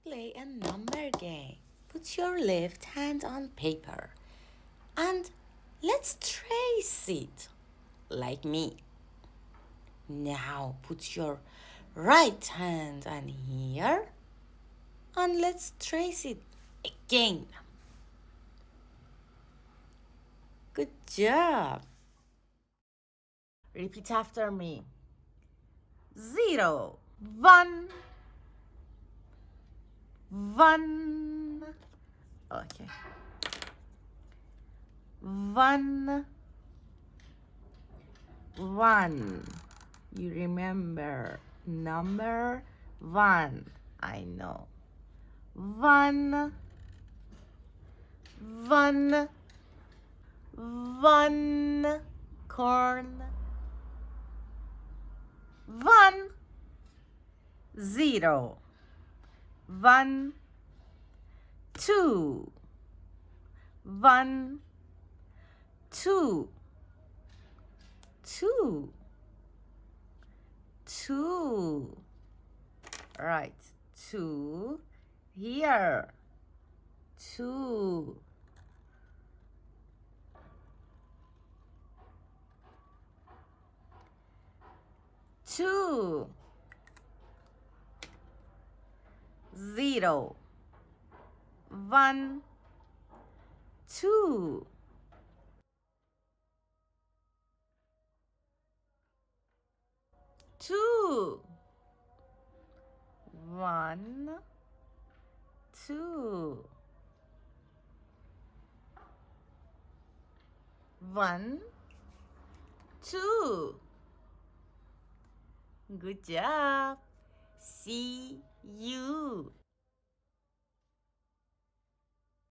play a number game. Put your left hand on paper and let's trace it like me. Now put your right hand on here and let's trace it again. Good job. Repeat after me. 0, 1, 1. Okay. 1, 1. You remember number 1. I know. 1, 1, 1. Corn. 1, 0, 1, 2, 1, 2, 2, 2. Right, 2 here. 2. 2, 0, 1, 2. 2, 1, 2. 1, 2. Good job. See you